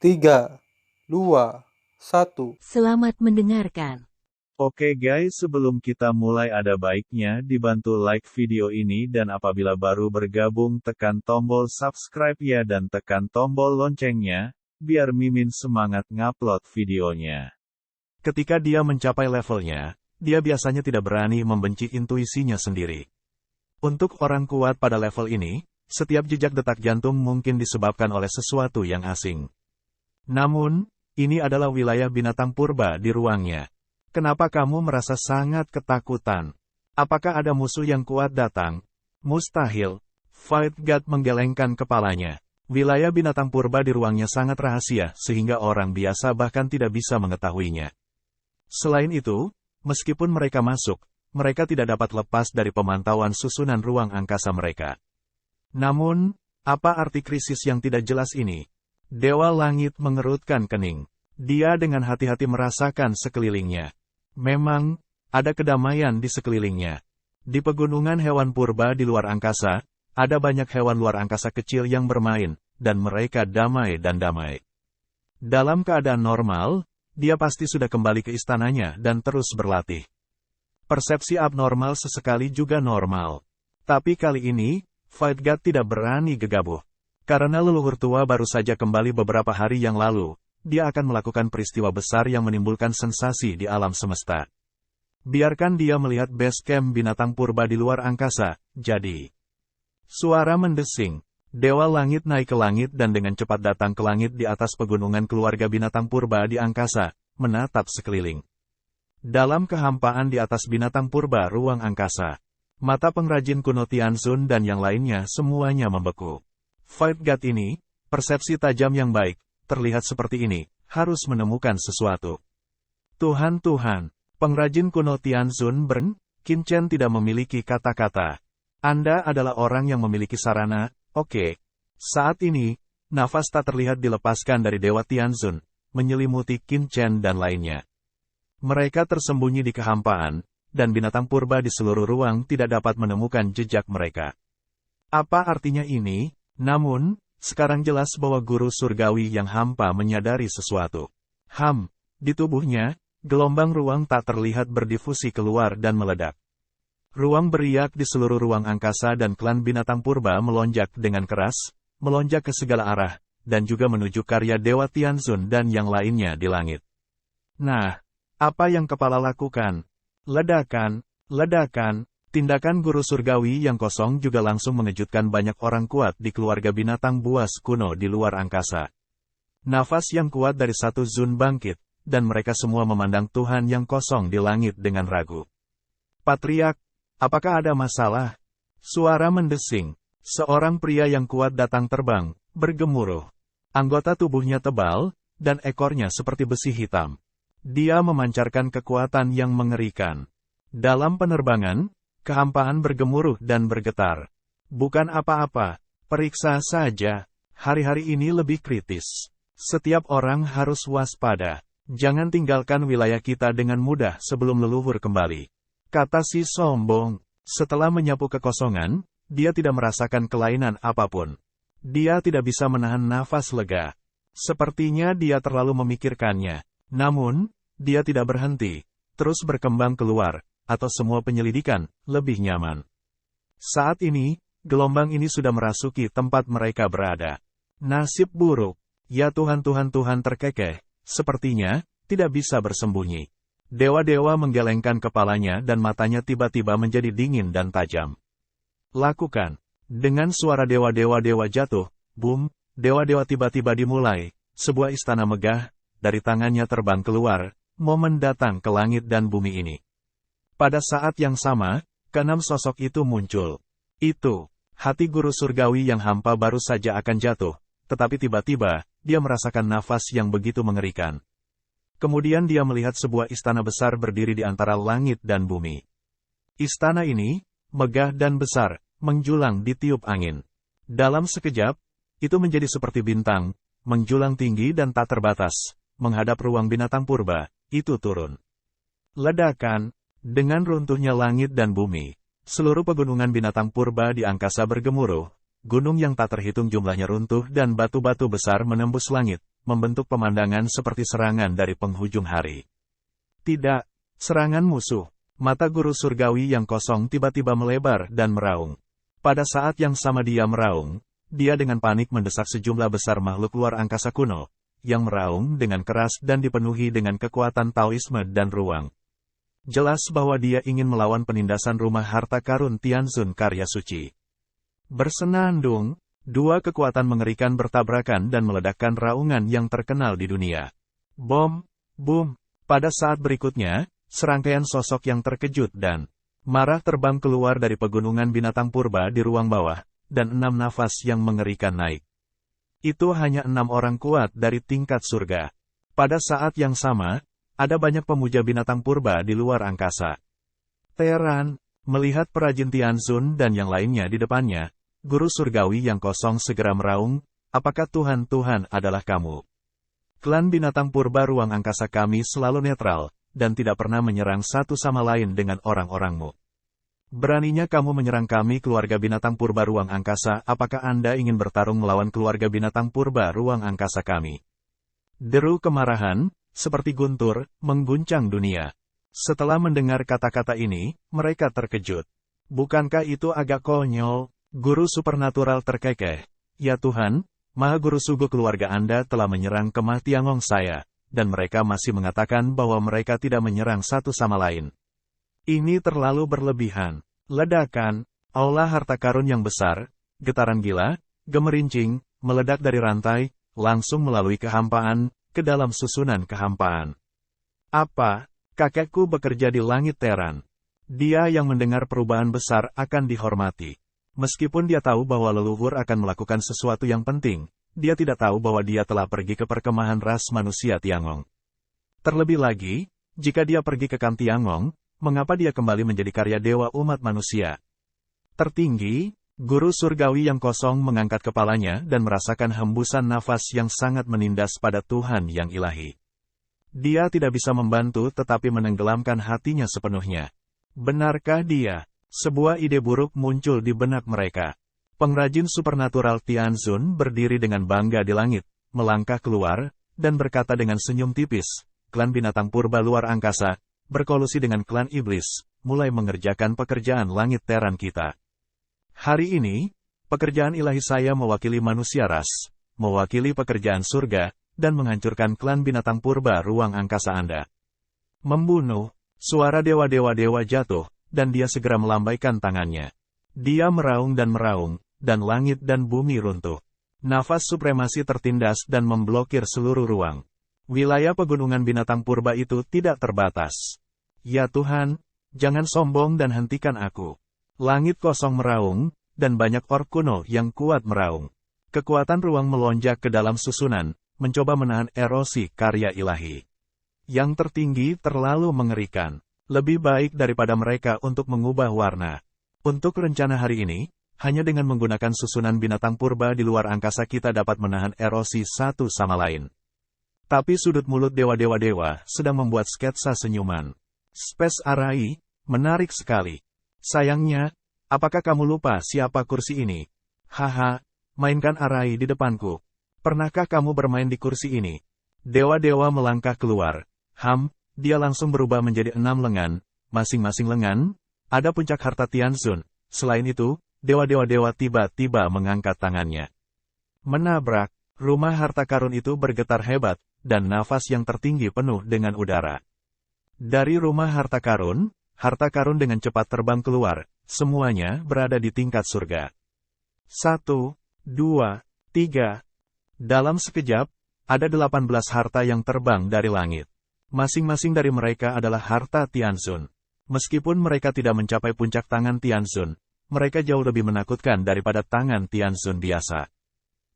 3, 2, 1. Selamat mendengarkan. Oke guys, sebelum kita mulai ada baiknya dibantu like video ini dan apabila baru bergabung tekan tombol subscribe ya dan tekan tombol loncengnya, biar Mimin semangat ngupload videonya. Ketika dia mencapai levelnya, dia biasanya tidak berani membenci intuisinya sendiri. Untuk orang kuat pada level ini, setiap jejak detak jantung mungkin disebabkan oleh sesuatu yang asing. Namun, ini adalah wilayah binatang purba di ruangnya. Kenapa kamu merasa sangat ketakutan? Apakah ada musuh yang kuat datang? Mustahil. Fight God menggelengkan kepalanya. Wilayah binatang purba di ruangnya sangat rahasia sehingga orang biasa bahkan tidak bisa mengetahuinya. Selain itu, meskipun mereka masuk, mereka tidak dapat lepas dari pemantauan susunan ruang angkasa mereka. Namun, apa arti krisis yang tidak jelas ini? Dewa Langit mengerutkan kening. Dia dengan hati-hati merasakan sekelilingnya. Memang, ada kedamaian di sekelilingnya. Di pegunungan hewan purba di luar angkasa, ada banyak hewan luar angkasa kecil yang bermain, dan mereka damai dan damai. Dalam keadaan normal, dia pasti sudah kembali ke istananya dan terus berlatih. Persepsi abnormal sesekali juga normal. Tapi kali ini, Fight God tidak berani gegabah. Karena leluhur tua baru saja kembali beberapa hari yang lalu, dia akan melakukan peristiwa besar yang menimbulkan sensasi di alam semesta. Biarkan dia melihat base camp binatang purba di luar angkasa, jadi. Suara mendesing. Dewa Langit naik ke langit dan dengan cepat datang ke langit di atas pegunungan keluarga binatang purba di angkasa, menatap sekeliling. Dalam kehampaan di atas binatang purba ruang angkasa, mata pengrajin kuno Tianzun dan yang lainnya semuanya membeku. Fight God ini, persepsi tajam yang baik, terlihat seperti ini, harus menemukan sesuatu. Tuhan, pengrajin kuno Tianzun Bern, Qin Chen tidak memiliki kata-kata. Anda adalah orang yang memiliki sarana, oke. Saat ini, nafas tak terlihat dilepaskan dari Dewa Tianzun, menyelimuti Qin Chen dan lainnya. Mereka tersembunyi di kehampaan, dan binatang purba di seluruh ruang tidak dapat menemukan jejak mereka. Apa artinya ini? Namun, sekarang jelas bahwa guru surgawi yang hampa menyadari sesuatu. Di tubuhnya, gelombang ruang tak terlihat berdifusi keluar dan meledak. Ruang beriak di seluruh ruang angkasa dan klan binatang purba melonjak dengan keras, melonjak ke segala arah, dan juga menuju karya Dewa Tianzun dan yang lainnya di langit. Nah, apa yang kepala lakukan? Ledakan. Tindakan guru surgawi yang kosong juga langsung mengejutkan banyak orang kuat di keluarga binatang buas kuno di luar angkasa. Nafas yang kuat dari satu Zun bangkit, dan mereka semua memandang Tuhan yang kosong di langit dengan ragu. Patriark, apakah ada masalah? Suara mendesing. Seorang pria yang kuat datang terbang, bergemuruh. Anggota tubuhnya tebal, dan ekornya seperti besi hitam. Dia memancarkan kekuatan yang mengerikan. Dalam penerbangan, kehampaan bergemuruh dan bergetar. Bukan apa-apa, periksa saja. Hari-hari ini lebih kritis. Setiap orang harus waspada. Jangan tinggalkan wilayah kita dengan mudah sebelum leluhur kembali. Kata si sombong. Setelah menyapu kekosongan, dia tidak merasakan kelainan apapun. Dia tidak bisa menahan nafas lega. Sepertinya dia terlalu memikirkannya. Namun, dia tidak berhenti. Terus berkembang keluar. Atau semua penyelidikan, lebih nyaman. Saat ini, gelombang ini sudah merasuki tempat mereka berada. Nasib buruk. Ya Tuhan terkekeh, sepertinya, tidak bisa bersembunyi. Dewa-dewa menggelengkan kepalanya dan matanya tiba-tiba menjadi dingin dan tajam. Lakukan. Dengan suara dewa-dewa jatuh, boom, dewa-dewa tiba-tiba dimulai, sebuah istana megah, dari tangannya terbang keluar, momen datang ke langit dan bumi ini. Pada saat yang sama, keenam sosok itu muncul. Hati guru surgawi yang hampa baru saja akan jatuh, tetapi tiba-tiba, dia merasakan nafas yang begitu mengerikan. Kemudian dia melihat sebuah istana besar berdiri di antara langit dan bumi. Istana ini, megah dan besar, menjulang di tiup angin. Dalam sekejap, itu menjadi seperti bintang, menjulang tinggi dan tak terbatas, menghadap ruang binatang purba, itu turun. Ledakan. Dengan runtuhnya langit dan bumi, seluruh pegunungan binatang purba di angkasa bergemuruh, gunung yang tak terhitung jumlahnya runtuh dan batu-batu besar menembus langit, membentuk pemandangan seperti serangan dari penghujung hari. Tidak, serangan musuh. Mata guru surgawi yang kosong tiba-tiba melebar dan meraung. Pada saat yang sama dia meraung, dia dengan panik mendesak sejumlah besar makhluk luar angkasa kuno, yang meraung dengan keras dan dipenuhi dengan kekuatan Taoisme dan ruang. Jelas bahwa dia ingin melawan penindasan rumah harta karun Tianzun karya suci. Bersenandung, dua kekuatan mengerikan bertabrakan dan meledakkan raungan yang terkenal di dunia. Bom, boom. Pada saat berikutnya, serangkaian sosok yang terkejut dan marah terbang keluar dari pegunungan binatang purba di ruang bawah, dan 6 nafas yang mengerikan naik. Itu hanya 6 orang kuat dari tingkat surga. Pada saat yang sama, ada banyak pemuja binatang purba di luar angkasa. Teran, melihat perajin Tianzun dan yang lainnya di depannya, guru surgawi yang kosong segera meraung, apakah Tuhan adalah kamu? Klan binatang purba ruang angkasa kami selalu netral, dan tidak pernah menyerang satu sama lain dengan orang-orangmu. Beraninya kamu menyerang kami keluarga binatang purba ruang angkasa, apakah Anda ingin bertarung melawan keluarga binatang purba ruang angkasa kami? Deru kemarahan, seperti guntur, mengguncang dunia. Setelah mendengar kata-kata ini, mereka terkejut. Bukankah itu agak konyol? Guru supernatural terkekeh. Ya Tuhan, Maha Guru Sugu keluarga Anda telah menyerang kemah Tiangong saya, dan mereka masih mengatakan bahwa mereka tidak menyerang satu sama lain. Ini terlalu berlebihan. Ledakan, aula harta karun yang besar, getaran gila, gemerincing, meledak dari rantai, langsung melalui kehampaan, ke dalam susunan kehampaan. Apa? Kakekku bekerja di langit Teran. Dia yang mendengar perubahan besar akan dihormati. Meskipun dia tahu bahwa leluhur akan melakukan sesuatu yang penting, dia tidak tahu bahwa dia telah pergi ke perkemahan ras manusia Tiangong. Terlebih lagi, jika dia pergi ke Kam Tiangong, mengapa dia kembali menjadi karya dewa umat manusia? Tertinggi, guru surgawi yang kosong mengangkat kepalanya dan merasakan hembusan nafas yang sangat menindas pada Tuhan yang ilahi. Dia tidak bisa membantu tetapi menenggelamkan hatinya sepenuhnya. Benarkah dia? Sebuah ide buruk muncul di benak mereka. Pengrajin supernatural Tianzun berdiri dengan bangga di langit, melangkah keluar, dan berkata dengan senyum tipis, klan binatang purba luar angkasa, berkolusi dengan klan iblis, mulai mengerjakan pekerjaan langit Teran kita. Hari ini, pekerjaan ilahi saya mewakili manusia ras, mewakili pekerjaan surga, dan menghancurkan klan binatang purba ruang angkasa Anda. Membunuh, suara dewa-dewa jatuh, dan dia segera melambaikan tangannya. Dia meraung, dan langit dan bumi runtuh. Nafas supremasi tertindas dan memblokir seluruh ruang. Wilayah pegunungan binatang purba itu tidak terbatas. Ya Tuhan, jangan sombong dan hentikan aku. Langit kosong meraung, dan banyak ork kuno yang kuat meraung. Kekuatan ruang melonjak ke dalam susunan, mencoba menahan erosi karya ilahi. Yang tertinggi terlalu mengerikan. Lebih baik daripada mereka untuk mengubah warna. Untuk rencana hari ini, hanya dengan menggunakan susunan binatang purba di luar angkasa kita dapat menahan erosi satu sama lain. Tapi sudut mulut dewa-dewa sedang membuat sketsa senyuman. Space Arai, menarik sekali. Sayangnya, apakah kamu lupa siapa kursi ini? Haha, mainkan Arai di depanku. Pernahkah kamu bermain di kursi ini? Dewa-dewa melangkah keluar. Dia langsung berubah menjadi 6 lengan. Masing-masing lengan, ada puncak harta Tianzun. Selain itu, dewa-dewa tiba-tiba mengangkat tangannya. Menabrak, rumah harta karun itu bergetar hebat, dan nafas yang tertinggi penuh dengan udara. Dari rumah harta karun dengan cepat terbang keluar, semuanya berada di tingkat surga. 1, 2, 3. Dalam sekejap, ada 18 harta yang terbang dari langit. Masing-masing dari mereka adalah harta Tianzun. Meskipun mereka tidak mencapai puncak tangan Tianzun, mereka jauh lebih menakutkan daripada tangan Tianzun biasa.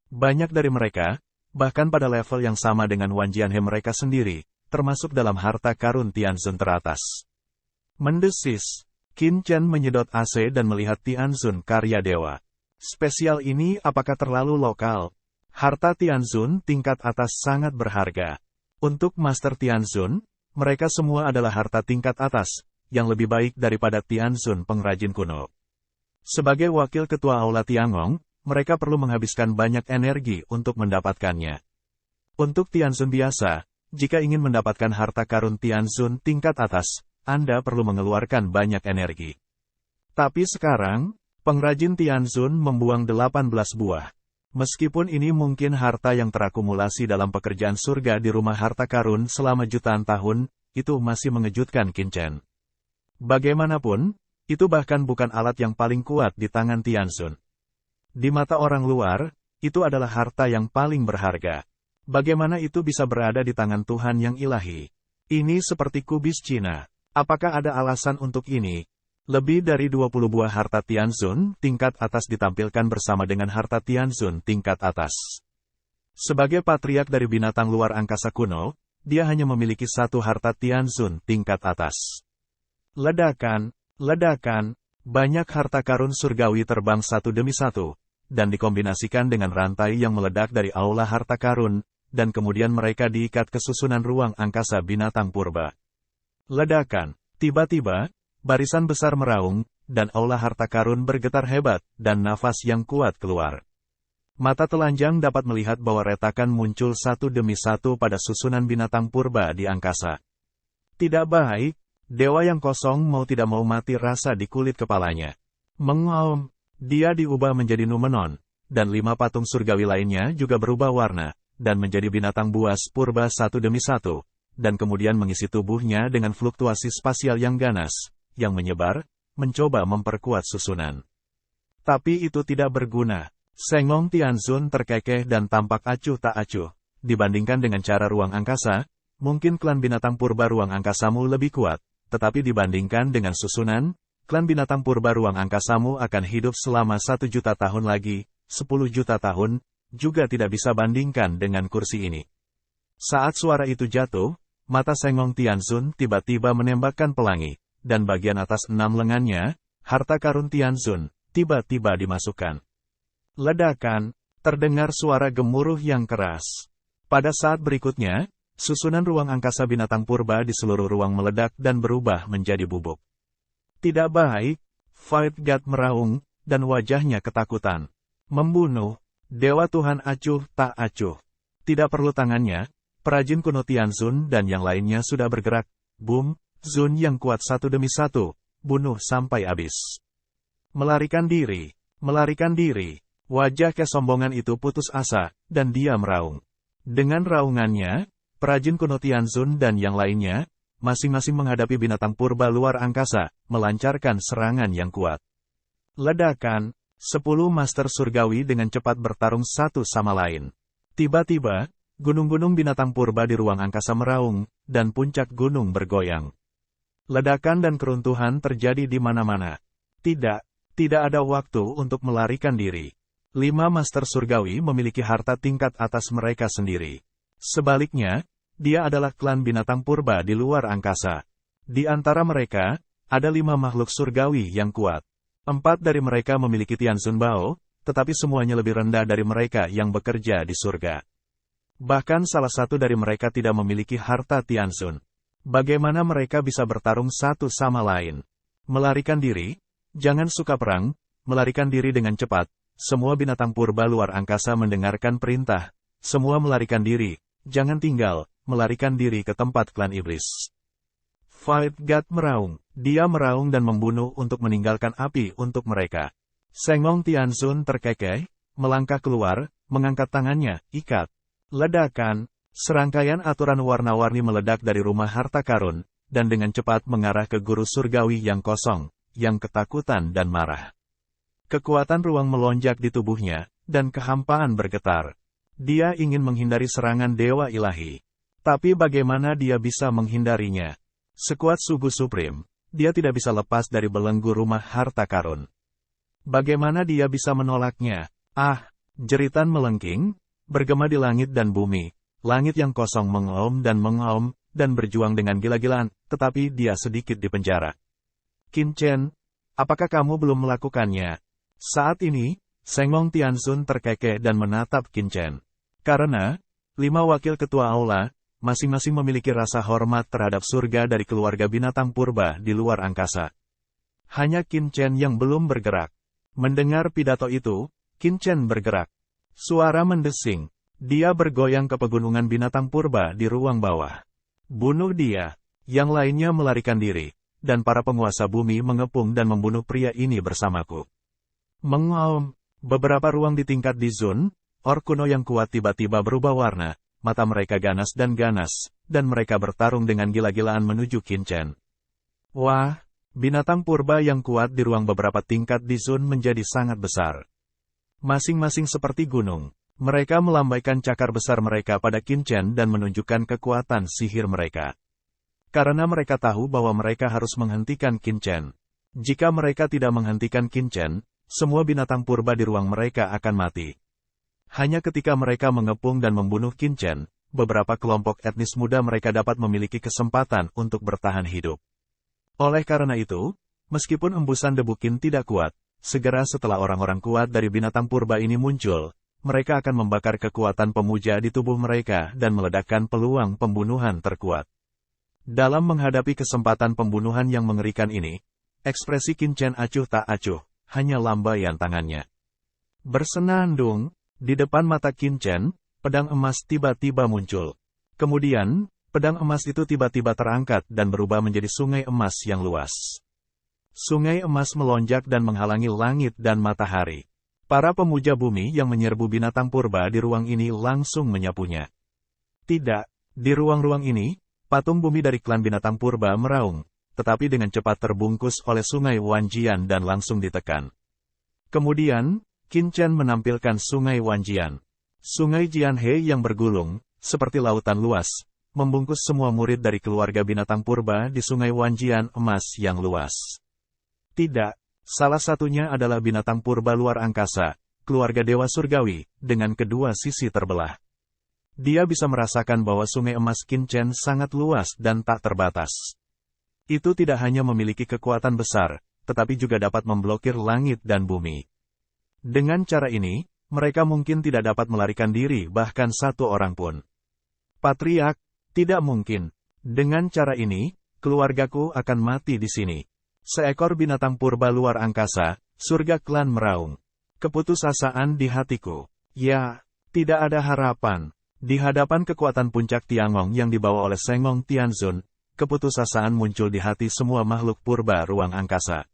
Banyak dari mereka, bahkan pada level yang sama dengan Wan Jianhe mereka sendiri, termasuk dalam harta karun Tianzun teratas. Mendesis, Qin Chen menyedot AC dan melihat Tianzun karya dewa. Spesial ini apakah terlalu lokal? Harta Tianzun tingkat atas sangat berharga. Untuk Master Tianzun, mereka semua adalah harta tingkat atas, yang lebih baik daripada Tianzun pengrajin kuno. Sebagai wakil ketua Aula Tiangong, mereka perlu menghabiskan banyak energi untuk mendapatkannya. Untuk Tianzun biasa, jika ingin mendapatkan harta karun Tianzun tingkat atas, Anda perlu mengeluarkan banyak energi. Tapi sekarang, pengrajin Tianzun membuang 18 buah. Meskipun ini mungkin harta yang terakumulasi dalam pekerjaan surga di rumah harta karun selama jutaan tahun, itu masih mengejutkan Qin Chen. Bagaimanapun, itu bahkan bukan alat yang paling kuat di tangan Tianzun. Di mata orang luar, itu adalah harta yang paling berharga. Bagaimana itu bisa berada di tangan Tuhan yang ilahi? Ini seperti kubis Cina. Apakah ada alasan untuk ini? Lebih dari 20 buah harta Tianzun tingkat atas ditampilkan bersama dengan harta Tianzun tingkat atas. Sebagai patriark dari binatang luar angkasa kuno, dia hanya memiliki satu harta Tianzun tingkat atas. Ledakan, ledakan, banyak harta karun surgawi terbang satu demi satu, dan dikombinasikan dengan rantai yang meledak dari aula harta karun, dan kemudian mereka diikat ke susunan ruang angkasa binatang purba. Ledakan, tiba-tiba, barisan besar meraung, dan aula harta karun bergetar hebat, dan nafas yang kuat keluar. Mata telanjang dapat melihat bahwa retakan muncul satu demi satu pada susunan binatang purba di angkasa. Tidak baik, dewa yang kosong mau tidak mau mati rasa di kulit kepalanya. Mengaum, dia diubah menjadi Numenon, dan 5 patung surgawi lainnya juga berubah warna, dan menjadi binatang buas purba satu demi satu, dan kemudian mengisi tubuhnya dengan fluktuasi spasial yang ganas, yang menyebar, mencoba memperkuat susunan. Tapi itu tidak berguna. Sengong Tianzun terkekeh dan tampak acuh tak acuh. Dibandingkan dengan cara ruang angkasa, mungkin klan binatang purba ruang angkasamu lebih kuat, tetapi dibandingkan dengan susunan, klan binatang purba ruang angkasamu akan hidup selama 1 juta tahun lagi, 10 juta tahun, juga tidak bisa bandingkan dengan kursi ini. Saat suara itu jatuh, mata Sengong Tianzun tiba-tiba menembakkan pelangi, dan bagian atas 6 lengannya, harta karun Tianzun, tiba-tiba dimasukkan. Ledakan, terdengar suara gemuruh yang keras. Pada saat berikutnya, susunan ruang angkasa binatang purba di seluruh ruang meledak dan berubah menjadi bubuk. Tidak baik, Fight God meraung, dan wajahnya ketakutan. Membunuh. Dewa Tuhan acuh tak acuh. Tidak perlu tangannya, perajin kuno Tianzun dan yang lainnya sudah bergerak. Boom, Zun yang kuat satu demi satu, bunuh sampai habis. Melarikan diri, melarikan diri. Wajah kesombongan itu putus asa, dan dia meraung. Dengan raungannya, perajin kuno Tianzun dan yang lainnya, masing-masing menghadapi binatang purba luar angkasa, melancarkan serangan yang kuat. Ledakan. 10 master surgawi dengan cepat bertarung satu sama lain. Tiba-tiba, gunung-gunung binatang purba di ruang angkasa meraung, dan puncak gunung bergoyang. Ledakan dan keruntuhan terjadi di mana-mana. Tidak ada waktu untuk melarikan diri. 5 master surgawi memiliki harta tingkat atas mereka sendiri. Sebaliknya, dia adalah klan binatang purba di luar angkasa. Di antara mereka, ada 5 makhluk surgawi yang kuat. 4 dari mereka memiliki Tianzun Bao, tetapi semuanya lebih rendah dari mereka yang bekerja di surga. Bahkan salah satu dari mereka tidak memiliki harta Tianzun. Bagaimana mereka bisa bertarung satu sama lain? Melarikan diri? Jangan suka perang, melarikan diri dengan cepat. Semua binatang purba luar angkasa mendengarkan perintah. Semua melarikan diri, jangan tinggal, melarikan diri ke tempat klan iblis. Fight God meraung. Dia meraung dan membunuh untuk meninggalkan api untuk mereka. Sengong Tianzun terkekeh, melangkah keluar, mengangkat tangannya, ikat. Ledakan. Serangkaian aturan warna-warni meledak dari rumah harta karun, dan dengan cepat mengarah ke guru surgawi yang kosong, yang ketakutan dan marah. Kekuatan ruang melonjak di tubuhnya, dan kehampaan bergetar. Dia ingin menghindari serangan dewa ilahi. Tapi bagaimana dia bisa menghindarinya? Sekuat Sugu Supreme, dia tidak bisa lepas dari belenggu rumah harta karun. Bagaimana dia bisa menolaknya? Ah, jeritan melengking, bergema di langit dan bumi. Langit yang kosong mengaum, dan berjuang dengan gila-gilaan, tetapi dia sedikit di penjara. Qin Chen, apakah kamu belum melakukannya? Saat ini, Sengong Tianzun terkekeh dan menatap Qin Chen. Karena, 5 wakil ketua aula, masing-masing memiliki rasa hormat terhadap surga dari keluarga binatang purba di luar angkasa. Hanya Qin Chen yang belum bergerak. Mendengar pidato itu, Qin Chen bergerak. Suara mendesing. Dia bergoyang ke pegunungan binatang purba di ruang bawah. Bunuh dia. Yang lainnya melarikan diri, dan para penguasa bumi mengepung dan membunuh pria ini bersamaku. Mengaum. Beberapa ruang di tingkat di Zun, orc kuno yang kuat tiba-tiba berubah warna, mata mereka ganas, dan mereka bertarung dengan gila-gilaan menuju Qinchen. Wah, binatang purba yang kuat di ruang beberapa tingkat di Zun menjadi sangat besar. Masing-masing seperti gunung, mereka melambaikan cakar besar mereka pada Qinchen dan menunjukkan kekuatan sihir mereka. Karena mereka tahu bahwa mereka harus menghentikan Qinchen. Jika mereka tidak menghentikan Qinchen, semua binatang purba di ruang mereka akan mati. Hanya ketika mereka mengepung dan membunuh Qinchen, beberapa kelompok etnis muda mereka dapat memiliki kesempatan untuk bertahan hidup. Oleh karena itu, meskipun embusan debu Qin tidak kuat, segera setelah orang-orang kuat dari binatang purba ini muncul, mereka akan membakar kekuatan pemuja di tubuh mereka dan meledakkan peluang pembunuhan terkuat. Dalam menghadapi kesempatan pembunuhan yang mengerikan ini, ekspresi Qinchen acuh tak acuh, hanya lambaian tangannya. Bersenandung, di depan mata Qinchen, pedang emas tiba-tiba muncul. Kemudian, pedang emas itu tiba-tiba terangkat dan berubah menjadi sungai emas yang luas. Sungai emas melonjak dan menghalangi langit dan matahari. Para pemuja bumi yang menyerbu binatang purba di ruang ini langsung menyapunya. Tidak, di ruang-ruang ini, patung bumi dari klan binatang purba meraung, tetapi dengan cepat terbungkus oleh sungai Wanjian dan langsung ditekan. Kemudian, Qinchen menampilkan sungai Wanjian. Sungai Jianhe yang bergulung, seperti lautan luas, membungkus semua murid dari keluarga binatang purba di sungai Wanjian emas yang luas. Tidak, salah satunya adalah binatang purba luar angkasa, keluarga dewa surgawi, dengan kedua sisi terbelah. Dia bisa merasakan bahwa sungai emas Qinchen sangat luas dan tak terbatas. Itu tidak hanya memiliki kekuatan besar, tetapi juga dapat memblokir langit dan bumi. Dengan cara ini, mereka mungkin tidak dapat melarikan diri bahkan satu orang pun. Patriark, tidak mungkin. Dengan cara ini, keluargaku akan mati di sini. Seekor binatang purba luar angkasa, surga klan meraung. Keputusasaan di hatiku. Ya, tidak ada harapan. Di hadapan kekuatan puncak Tiangong yang dibawa oleh Sengong Tianzun, keputusasaan muncul di hati semua makhluk purba ruang angkasa.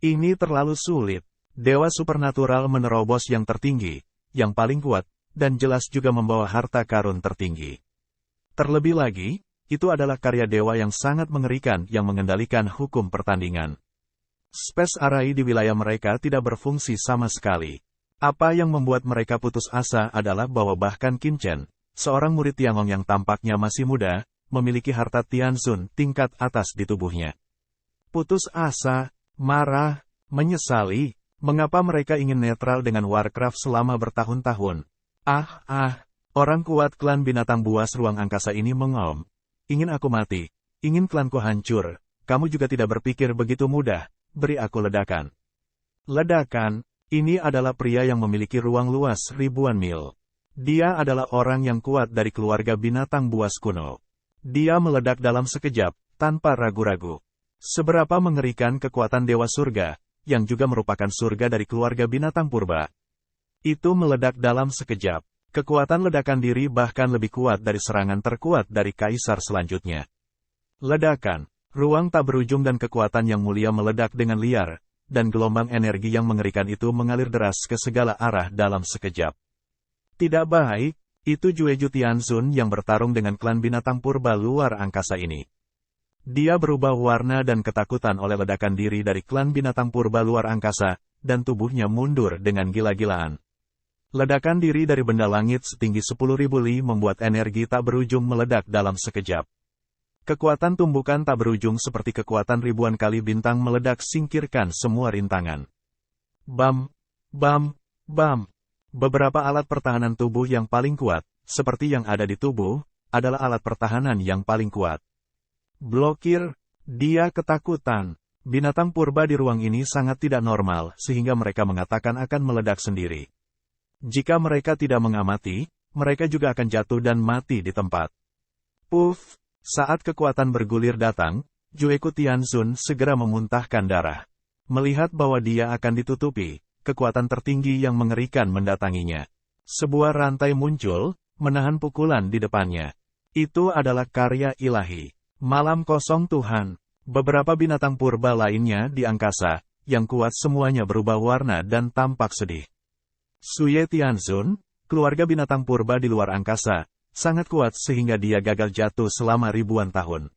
Ini terlalu sulit. Dewa supernatural menerobos yang tertinggi, yang paling kuat, dan jelas juga membawa harta karun tertinggi. Terlebih lagi, itu adalah karya dewa yang sangat mengerikan yang mengendalikan hukum pertandingan. Space Array di wilayah mereka tidak berfungsi sama sekali. Apa yang membuat mereka putus asa adalah bahwa bahkan Qinchen, seorang murid Tiangong yang tampaknya masih muda, memiliki harta Tianzun tingkat atas di tubuhnya. Putus asa, marah, menyesali, mengapa mereka ingin netral dengan Warcraft selama bertahun-tahun. Orang kuat klan binatang buas ruang angkasa ini mengaum. Ingin aku mati, ingin klanku hancur, kamu juga tidak berpikir begitu mudah, beri aku ledakan. Ledakan. Ini adalah pria yang memiliki ruang luas ribuan mil. Dia adalah orang yang kuat dari keluarga binatang buas kuno. Dia meledak dalam sekejap, tanpa ragu-ragu. Seberapa mengerikan kekuatan Dewa Surga, yang juga merupakan surga dari keluarga binatang purba. Itu meledak dalam sekejap. Kekuatan ledakan diri bahkan lebih kuat dari serangan terkuat dari kaisar selanjutnya. Ledakan, ruang tak berujung dan kekuatan yang mulia meledak dengan liar, dan gelombang energi yang mengerikan itu mengalir deras ke segala arah dalam sekejap. Tidak baik, itu Jueju Tianzun yang bertarung dengan klan binatang purba luar angkasa ini. Dia berubah warna dan ketakutan oleh ledakan diri dari klan binatang purba luar angkasa, dan tubuhnya mundur dengan gila-gilaan. Ledakan diri dari benda langit setinggi 10.000 li membuat energi tak berujung meledak dalam sekejap. Kekuatan tumbukan tak berujung seperti kekuatan ribuan kali bintang meledak singkirkan semua rintangan. Bam, bam, bam. Beberapa alat pertahanan tubuh yang paling kuat, seperti yang ada di tubuh, adalah alat pertahanan yang paling kuat. Blokir, dia ketakutan. Binatang purba di ruang ini sangat tidak normal, sehingga mereka mengatakan akan meledak sendiri. Jika mereka tidak mengamati, mereka juga akan jatuh dan mati di tempat. Puff. Saat kekuatan bergulir datang, Jueku Tianzun segera memuntahkan darah. Melihat bahwa dia akan ditutupi, kekuatan tertinggi yang mengerikan mendatanginya. Sebuah rantai muncul, menahan pukulan di depannya. Itu adalah karya ilahi. Malam kosong Tuhan. Beberapa binatang purba lainnya di angkasa, yang kuat semuanya berubah warna dan tampak sedih. Suye Tianzun, keluarga binatang purba di luar angkasa, sangat kuat sehingga dia gagal jatuh selama ribuan tahun.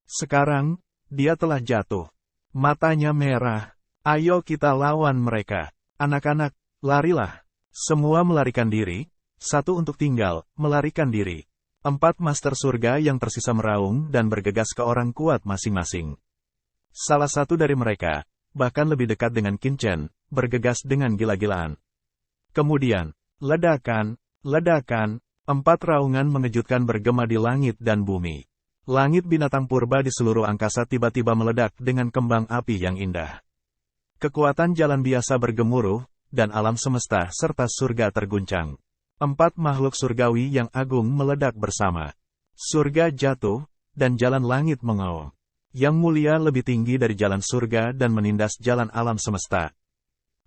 Sekarang, dia telah jatuh. Matanya merah. Ayo kita lawan mereka. Anak-anak, larilah. Semua melarikan diri. Satu untuk tinggal, melarikan diri. 4 master surga yang tersisa meraung dan bergegas ke orang kuat masing-masing. Salah satu dari mereka, bahkan lebih dekat dengan Qin Chen, bergegas dengan gila-gilaan. Kemudian, ledakan, 4 raungan mengejutkan bergema di langit dan bumi. Langit binatang purba di seluruh angkasa tiba-tiba meledak dengan kembang api yang indah. Kekuatan jalan biasa bergemuruh, dan alam semesta serta surga terguncang. 4 makhluk surgawi yang agung meledak bersama. Surga jatuh, dan jalan langit mengaum. Yang mulia lebih tinggi dari jalan surga dan menindas jalan alam semesta.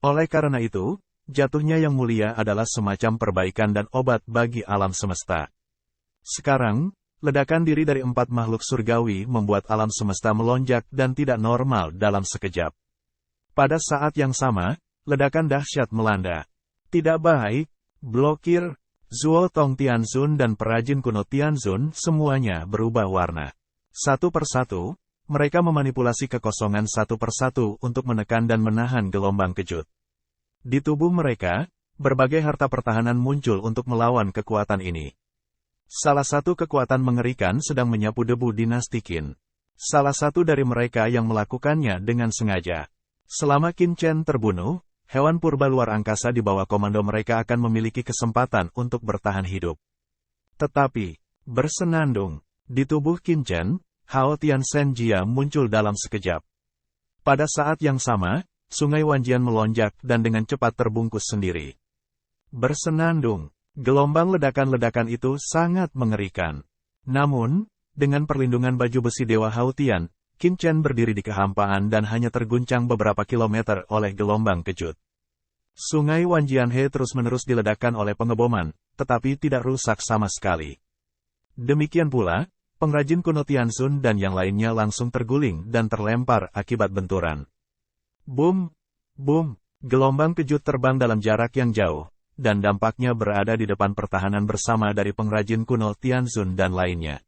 Oleh karena itu, jatuhnya yang mulia adalah semacam perbaikan dan obat bagi alam semesta. Sekarang, ledakan diri dari 4 makhluk surgawi membuat alam semesta melonjak dan tidak normal dalam sekejap. Pada saat yang sama, ledakan dahsyat melanda. Tidak baik, blokir, Zuo Tong Tianzun dan perajin kuno Tianzun semuanya berubah warna. Satu persatu, mereka memanipulasi kekosongan satu persatu untuk menekan dan menahan gelombang kejut. Di tubuh mereka, berbagai harta pertahanan muncul untuk melawan kekuatan ini. Salah satu kekuatan mengerikan sedang menyapu debu dinasti Qin. Salah satu dari mereka yang melakukannya dengan sengaja. Selama Qin Chen terbunuh, hewan purba luar angkasa di bawah komando mereka akan memiliki kesempatan untuk bertahan hidup. Tetapi, bersenandung, di tubuh Qin Chen, Hao Tian Shen Jia muncul dalam sekejap. Pada saat yang sama, Sungai Wanjian melonjak dan dengan cepat terbungkus sendiri. Bersenandung. Gelombang ledakan-ledakan itu sangat mengerikan. Namun, dengan perlindungan baju besi Dewa Hao Tian, Qin Chen berdiri di kehampaan dan hanya terguncang beberapa kilometer oleh gelombang kejut. Sungai Wanjianhe terus-menerus diledakkan oleh pengeboman, tetapi tidak rusak sama sekali. Demikian pula, pengrajin kuno Tianzun dan yang lainnya langsung terguling dan terlempar akibat benturan. Boom! Boom! Gelombang kejut terbang dalam jarak yang jauh, dan dampaknya berada di depan pertahanan bersama dari pengrajin kuno Tianzun dan lainnya.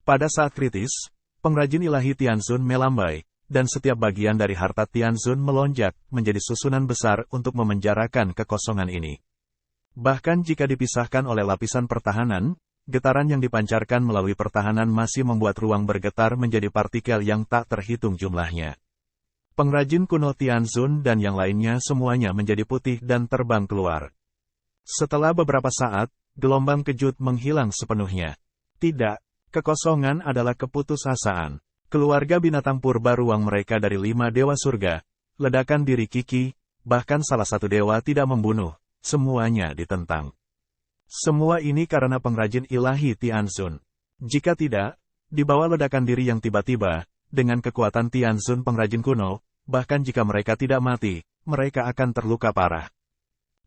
Pada saat kritis, pengrajin ilahi Tianzun melambai, dan setiap bagian dari harta Tianzun melonjak menjadi susunan besar untuk memenjarakan kekosongan ini. Bahkan jika dipisahkan oleh lapisan pertahanan, getaran yang dipancarkan melalui pertahanan masih membuat ruang bergetar menjadi partikel yang tak terhitung jumlahnya. Pengrajin kuno Tianzun dan yang lainnya semuanya menjadi putih dan terbang keluar. Setelah beberapa saat, gelombang kejut menghilang sepenuhnya. Tidak, kekosongan adalah keputusasaan. Keluarga binatang purba ruang mereka dari 5 dewa surga, ledakan diri Kiki, bahkan salah satu dewa tidak membunuh, semuanya ditentang. Semua ini karena pengrajin ilahi Tianzun. Jika tidak, di bawah ledakan diri yang tiba-tiba, dengan kekuatan Tianzun pengrajin kuno, bahkan jika mereka tidak mati, mereka akan terluka parah.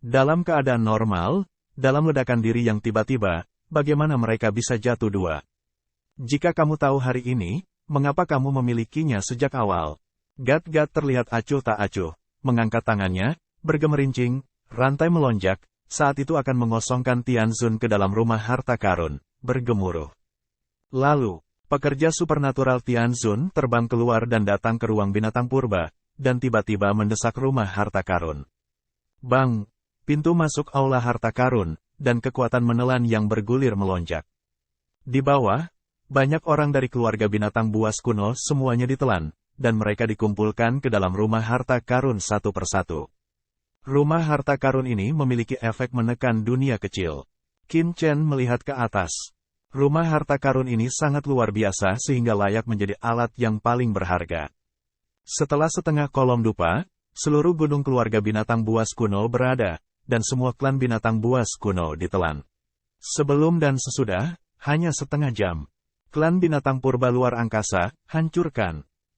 Dalam keadaan normal, dalam ledakan diri yang tiba-tiba, bagaimana mereka bisa jatuh dua? Jika kamu tahu hari ini, mengapa kamu memilikinya sejak awal? Gat-gat terlihat acuh tak acuh, mengangkat tangannya, bergemerincing, rantai melonjak, saat itu akan mengosongkan Tianzun ke dalam rumah harta karun, bergemuruh. Lalu, pekerja supernatural Tianzun terbang keluar dan datang ke ruang binatang purba, dan tiba-tiba mendesak rumah harta karun. Bang! Pintu masuk aula harta karun, dan kekuatan menelan yang bergulir melonjak. Di bawah, banyak orang dari keluarga binatang buas kuno semuanya ditelan, dan mereka dikumpulkan ke dalam rumah harta karun satu persatu. Rumah harta karun ini memiliki efek menekan dunia kecil. Qin Chen melihat ke atas. Rumah harta karun ini sangat luar biasa sehingga layak menjadi alat yang paling berharga. Setelah setengah kolom dupa, seluruh gunung keluarga binatang buas kuno berada, dan semua klan binatang buas kuno ditelan. Sebelum dan sesudah, hanya setengah jam. Klan binatang purba luar angkasa, hancurkan.